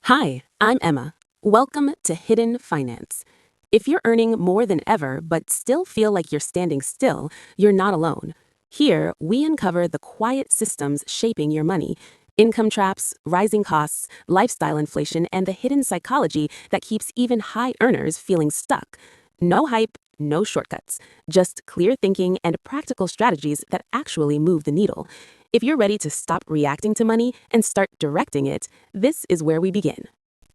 Hi, I'm Emma. Welcome to Hidden Finance. If you're earning more than ever but still feel like you're standing still, you're not alone. Here, we uncover the quiet systems shaping your money, income traps, rising costs, lifestyle inflation, and the hidden psychology that keeps even high earners feeling stuck. No hype, no shortcuts, just clear thinking and practical strategies that actually move the needle. If you're ready to stop reacting to money and start directing it, this is where we begin.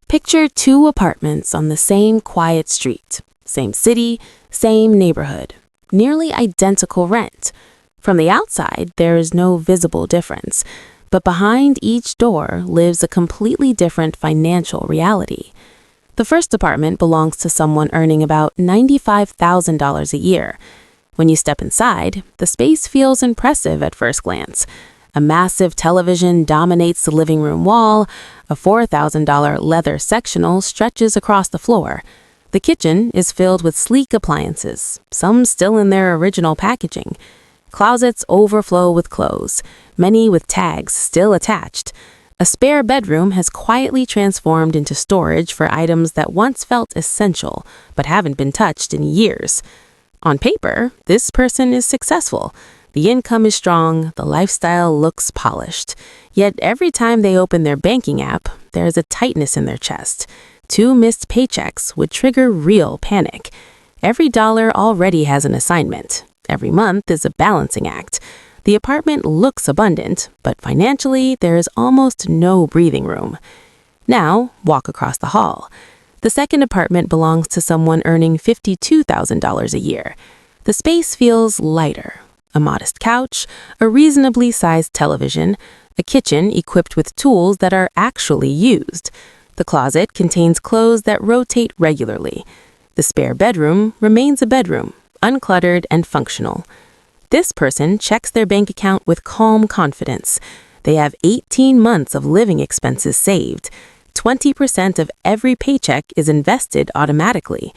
Picture two apartments on the same quiet street, same city, same neighborhood, nearly identical rent. From the outside, there is no visible difference, but behind each door lives a completely different financial reality. The first apartment belongs to someone earning about $95,000 a year. When you step inside, the space feels impressive at first glance. A massive television dominates the living room wall. A $4,000 leather sectional stretches across the floor. The kitchen is filled with sleek appliances, some still in their original packaging. Closets overflow with clothes, many with tags still attached. A spare bedroom has quietly transformed into storage for items that once felt essential but haven't been touched in years. On paper, this person is successful. The income is strong, the lifestyle looks polished. Yet every time they open their banking app, there's a tightness in their chest. 2 missed paychecks would trigger real panic. Every dollar already has an assignment. Every month is a balancing act. The apartment looks abundant, but financially there is almost no breathing room. Now, walk across the hall. The second apartment belongs to someone earning $52,000 a year. The space feels lighter. A modest couch, a reasonably sized television, a kitchen equipped with tools that are actually used. The closet contains clothes that rotate regularly. The spare bedroom remains a bedroom, uncluttered and functional. This person checks their bank account with calm confidence. They have 18 months of living expenses saved. 20% of every paycheck is invested automatically.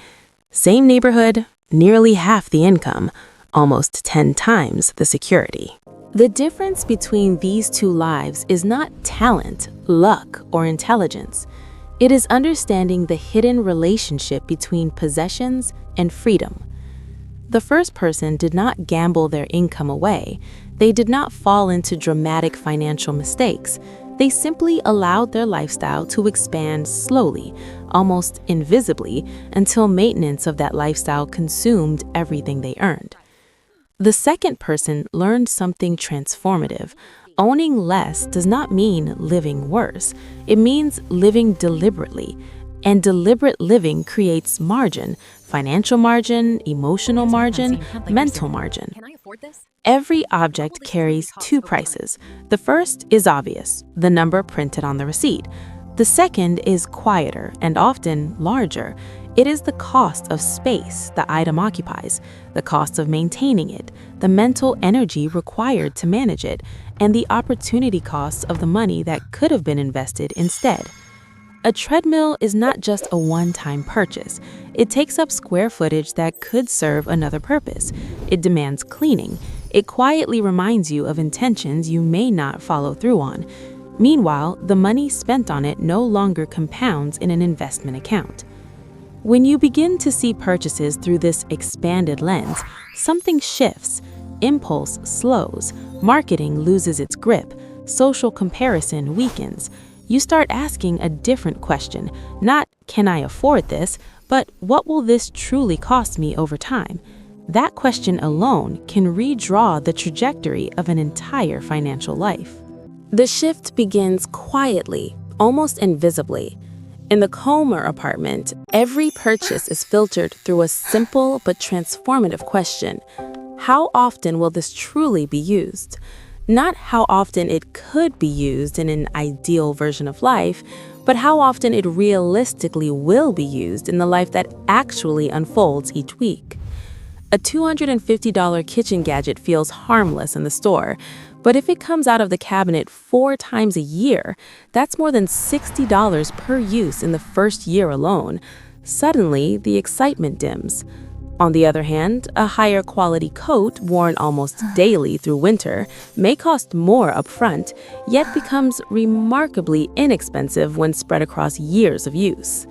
Same neighborhood, nearly half the income, almost 10 times the security. The difference between these two lives is not talent, luck, or intelligence. It is understanding the hidden relationship between possessions and freedom. The first person did not gamble their income away. They did not fall into dramatic financial mistakes. They simply allowed their lifestyle to expand slowly, almost invisibly, until maintenance of that lifestyle consumed everything they earned. The second person learned something transformative. Owning less does not mean living worse. It means living deliberately. And deliberate living creates margin, financial margin, emotional margin, mental margin. Every object carries two prices. The first is obvious, the number printed on the receipt. The second is quieter and often larger. It is the cost of space the item occupies, the cost of maintaining it, the mental energy required to manage it, and the opportunity costs of the money that could have been invested instead. A treadmill is not just a one-time purchase. It takes up square footage that could serve another purpose. It demands cleaning. It quietly reminds you of intentions you may not follow through on. Meanwhile, the money spent on it no longer compounds in an investment account. When you begin to see purchases through this expanded lens, something shifts. Impulse slows. Marketing loses its grip. Social comparison weakens. You start asking a different question, not "can I afford this?" but "what will this truly cost me over time?" That question alone can redraw the trajectory of an entire financial life. The shift begins quietly, almost invisibly. In the Comer apartment, every purchase is filtered through a simple but transformative question. How often will this truly be used? Not how often it could be used in an ideal version of life, but how often it realistically will be used in the life that actually unfolds each week. A $250 kitchen gadget feels harmless in the store, but if it comes out of the cabinet 4 times a year, that's more than $60 per use in the first year alone. Suddenly, the excitement dims. On the other hand, a higher quality coat worn almost daily through winter may cost more upfront, yet becomes remarkably inexpensive when spread across years of use.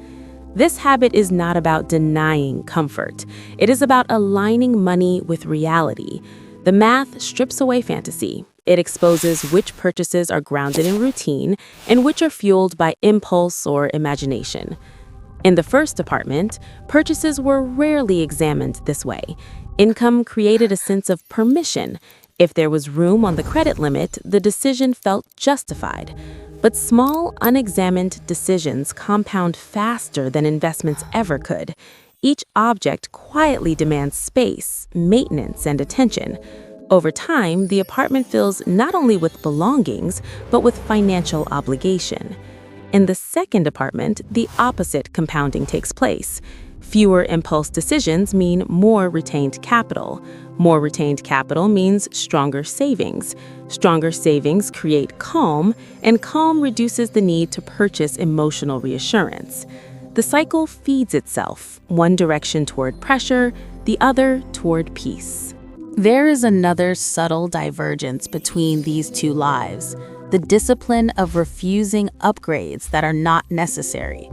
This habit is not about denying comfort. It is about aligning money with reality. The math strips away fantasy. It exposes which purchases are grounded in routine and which are fueled by impulse or imagination. In the first apartment, purchases were rarely examined this way. Income created a sense of permission. If there was room on the credit limit, the decision felt justified. But small, unexamined decisions compound faster than investments ever could. Each object quietly demands space, maintenance, and attention. Over time, the apartment fills not only with belongings, but with financial obligation. In the second apartment, the opposite compounding takes place. Fewer impulse decisions mean more retained capital. More retained capital means stronger savings. Stronger savings create calm, and calm reduces the need to purchase emotional reassurance. The cycle feeds itself, one direction toward pressure, the other toward peace. There is another subtle divergence between these two lives: the discipline of refusing upgrades that are not necessary.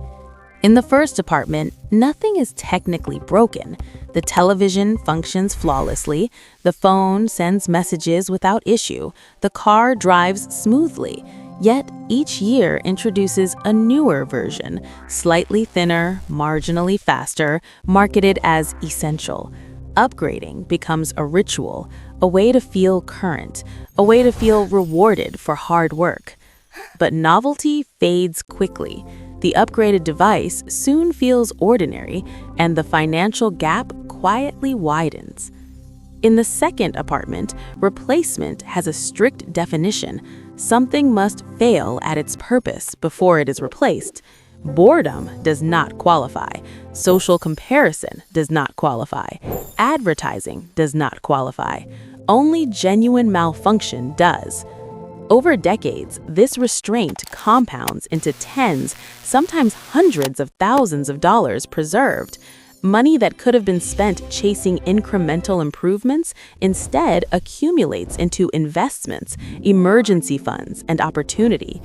In the first apartment, nothing is technically broken. The television functions flawlessly, the phone sends messages without issue, the car drives smoothly. Yet each year introduces a newer version, slightly thinner, marginally faster, marketed as essential. Upgrading becomes a ritual, a way to feel current, a way to feel rewarded for hard work. But novelty fades quickly. The upgraded device soon feels ordinary, and the financial gap quietly widens. In the second apartment, replacement has a strict definition. Something must fail at its purpose before it is replaced. Boredom does not qualify. Social comparison does not qualify. Advertising does not qualify. Only genuine malfunction does. Over decades, this restraint compounds into tens, sometimes hundreds of thousands of dollars preserved. Money that could have been spent chasing incremental improvements instead accumulates into investments, emergency funds, and opportunity.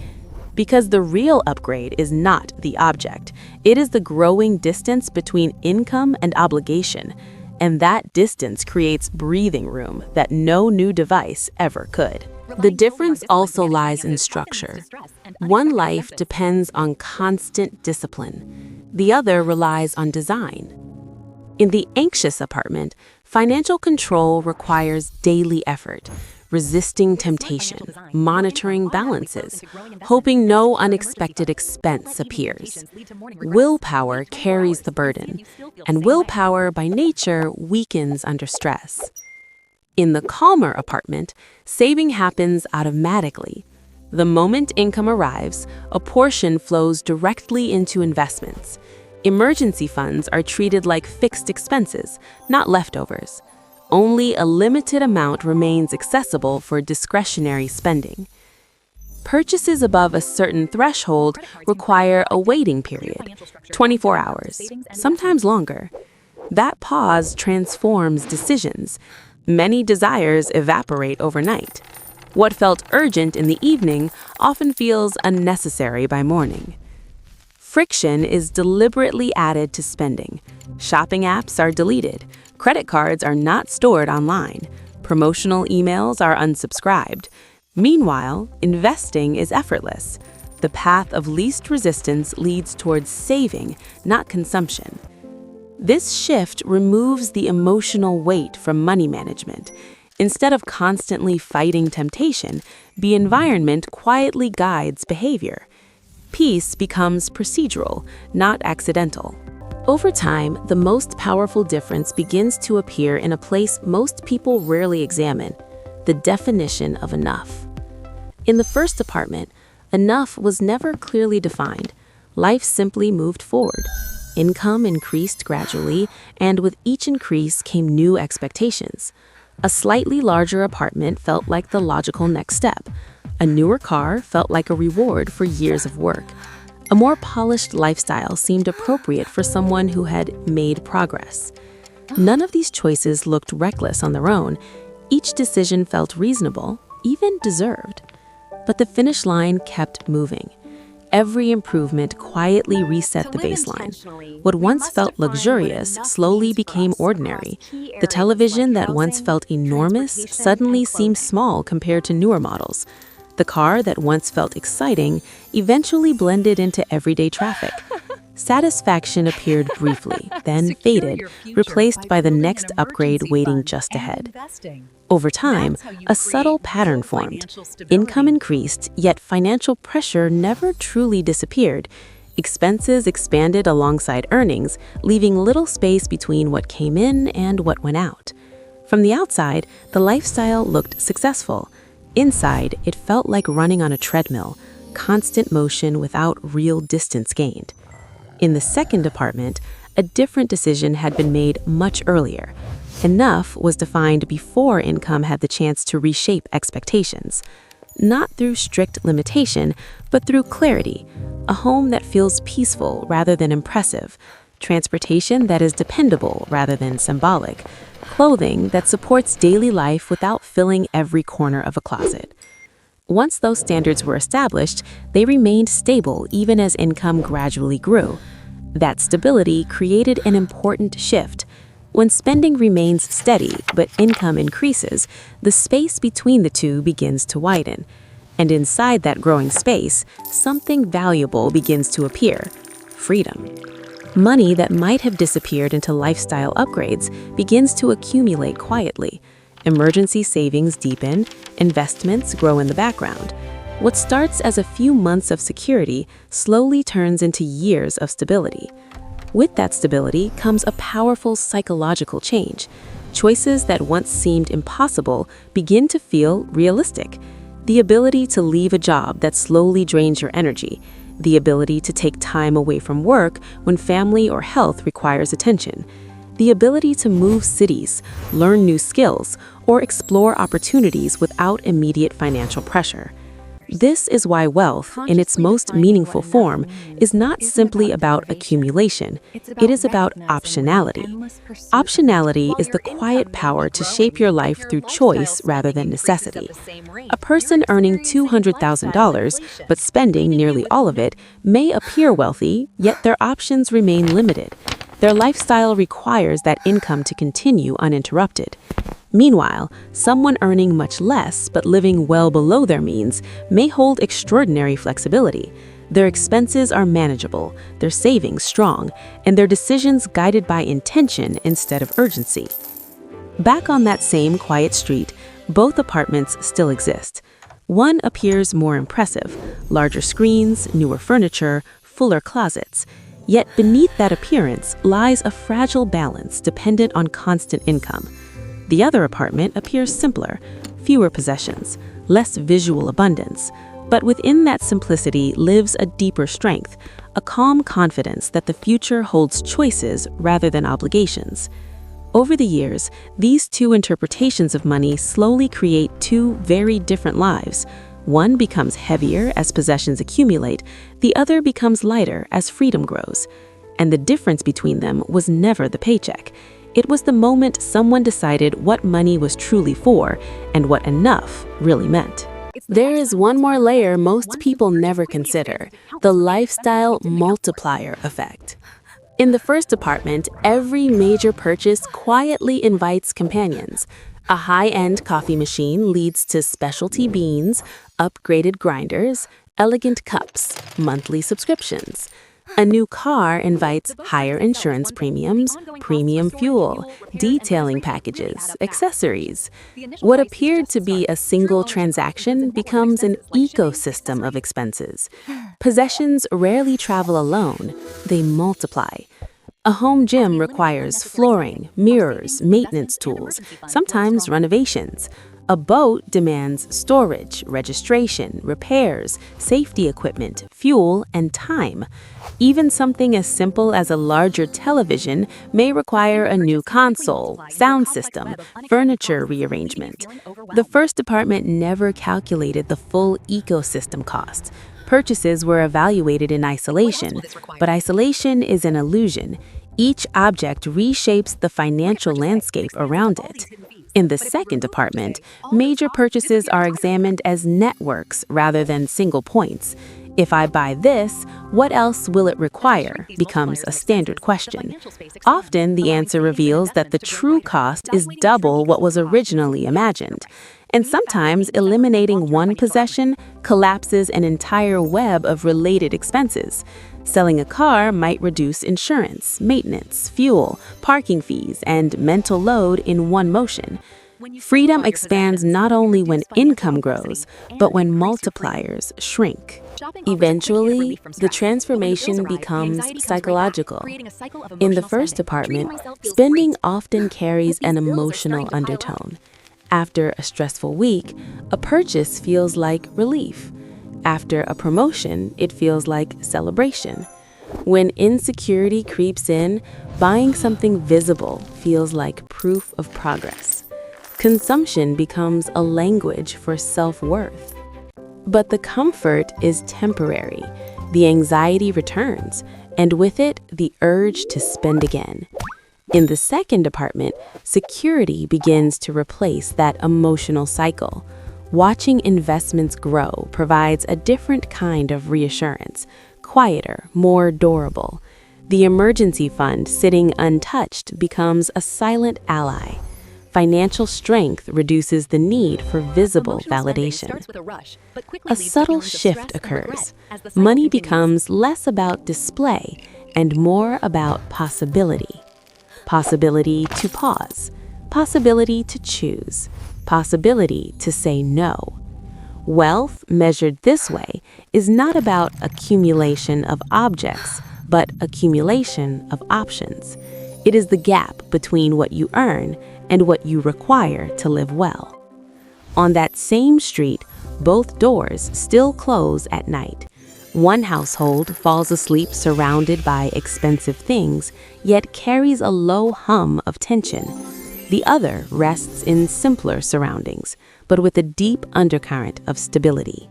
Because the real upgrade is not the object. It is the growing distance between income and obligation. And that distance creates breathing room that no new device ever could. The difference also lies in structure. One life depends on constant discipline. The other relies on design. In the anxious apartment, financial control requires daily effort, resisting temptation, monitoring balances, hoping no unexpected expense appears. Willpower carries the burden, and willpower by nature weakens under stress. In the calmer apartment, saving happens automatically. The moment income arrives, a portion flows directly into investments. Emergency funds are treated like fixed expenses, not leftovers. Only a limited amount remains accessible for discretionary spending. Purchases above a certain threshold require a waiting period, 24 hours, sometimes longer. That pause transforms decisions. Many desires evaporate overnight. What felt urgent in the evening often feels unnecessary by morning. Friction is deliberately added to spending. Shopping apps are deleted. Credit cards are not stored online. Promotional emails are unsubscribed. Meanwhile, investing is effortless. The path of least resistance leads towards saving, not consumption. This shift removes the emotional weight from money management. Instead of constantly fighting temptation, the environment quietly guides behavior. Peace becomes procedural, not accidental. Over time, the most powerful difference begins to appear in a place most people rarely examine: the definition of enough. In the first apartment, enough was never clearly defined. Life simply moved forward. Income increased gradually, and with each increase came new expectations. A slightly larger apartment felt like the logical next step. A newer car felt like a reward for years of work. A more polished lifestyle seemed appropriate for someone who had made progress. None of these choices looked reckless on their own. Each decision felt reasonable, even deserved. But the finish line kept moving. Every improvement quietly reset the baseline. What once felt luxurious slowly became ordinary. The television that once felt enormous suddenly seemed small compared to newer models. The car that once felt exciting eventually blended into everyday traffic. Satisfaction appeared briefly, then faded, replaced by the next upgrade waiting just ahead. Over time, a subtle pattern formed. Income increased, yet financial pressure never truly disappeared. Expenses expanded alongside earnings, leaving little space between what came in and what went out. From the outside, the lifestyle looked successful. Inside, it felt like running on a treadmill, constant motion without real distance gained. In the second apartment, a different decision had been made much earlier. Enough was defined before income had the chance to reshape expectations. Not through strict limitation, but through clarity. A home that feels peaceful rather than impressive. Transportation that is dependable rather than symbolic. Clothing that supports daily life without filling every corner of a closet. Once those standards were established, they remained stable even as income gradually grew. That stability created an important shift. When spending remains steady but income increases, the space between the two begins to widen. And inside that growing space, something valuable begins to appear: freedom. Money that might have disappeared into lifestyle upgrades begins to accumulate quietly. Emergency savings deepen, investments grow in the background. What starts as a few months of security slowly turns into years of stability. With that stability comes a powerful psychological change. Choices that once seemed impossible begin to feel realistic. The ability to leave a job that slowly drains your energy. The ability to take time away from work when family or health requires attention. The ability to move cities, learn new skills, or explore opportunities without immediate financial pressure. This is why wealth, in its most meaningful form, is not simply about accumulation. It is about optionality. Optionality is the quiet power to shape your life through choice rather than necessity. A person earning $200,000 but spending nearly all of it may appear wealthy, yet their options remain limited. Their lifestyle requires that income to continue uninterrupted. Meanwhile, someone earning much less but living well below their means may hold extraordinary flexibility. Their expenses are manageable, their savings strong, and their decisions guided by intention instead of urgency. Back on that same quiet street, both apartments still exist. One appears more impressive: larger screens, newer furniture, fuller closets. Yet beneath that appearance lies a fragile balance dependent on constant income. The other apartment appears simpler: fewer possessions, less visual abundance. But within that simplicity lives a deeper strength, a calm confidence that the future holds choices rather than obligations. Over the years, these two interpretations of money slowly create two very different lives. One becomes heavier as possessions accumulate, the other becomes lighter as freedom grows. And the difference between them was never the paycheck. It was the moment someone decided what money was truly for and what enough really meant. There is one more layer most people never consider: the lifestyle multiplier effect. In the first apartment, every major purchase quietly invites companions. A high-end coffee machine leads to specialty beans, upgraded grinders, elegant cups, monthly subscriptions. A new car invites higher insurance premiums, premium fuel, detailing packages, accessories. What appeared to be a single transaction becomes an ecosystem of expenses. Possessions rarely travel alone, they multiply. A home gym requires flooring, mirrors, maintenance tools, sometimes renovations. A boat demands storage, registration, repairs, safety equipment, fuel, and time. Even something as simple as a larger television may require a new console, sound system, furniture rearrangement. The first apartment never calculated the full ecosystem cost. Purchases were evaluated in isolation, but isolation is an illusion. Each object reshapes the financial landscape around it. In the second department, major purchases are examined as networks rather than single points. If I buy this, what else will it require? Becomes a standard question. Often, the answer reveals that the true cost is double what was originally imagined. And sometimes, eliminating one possession collapses an entire web of related expenses. Selling a car might reduce insurance, maintenance, fuel, parking fees, and mental load in one motion. Freedom expands not only when income grows, but when multipliers shrink. Eventually, the transformation becomes psychological. In the first department, spending often carries an emotional undertone. After a stressful week, a purchase feels like relief. After a promotion, it feels like celebration. When insecurity creeps in, buying something visible feels like proof of progress. Consumption becomes a language for self-worth. But the comfort is temporary. The anxiety returns, and with it, the urge to spend again. In the second department, security begins to replace that emotional cycle. Watching investments grow provides a different kind of reassurance, quieter, more durable. The emergency fund sitting untouched becomes a silent ally. Financial strength reduces the need for visible validation. A subtle shift occurs. Money becomes less about display and more about possibility. Possibility to pause, possibility to choose, possibility to say no. Wealth, measured this way, is not about accumulation of objects, but accumulation of options. It is the gap between what you earn and what you require to live well. On that same street, both doors still close at night. One household falls asleep surrounded by expensive things, yet carries a low hum of tension. The other rests in simpler surroundings, but with a deep undercurrent of stability.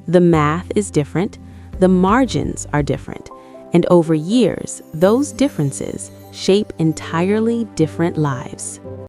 The math is different, the margins are different, and over years, those differences shape entirely different lives.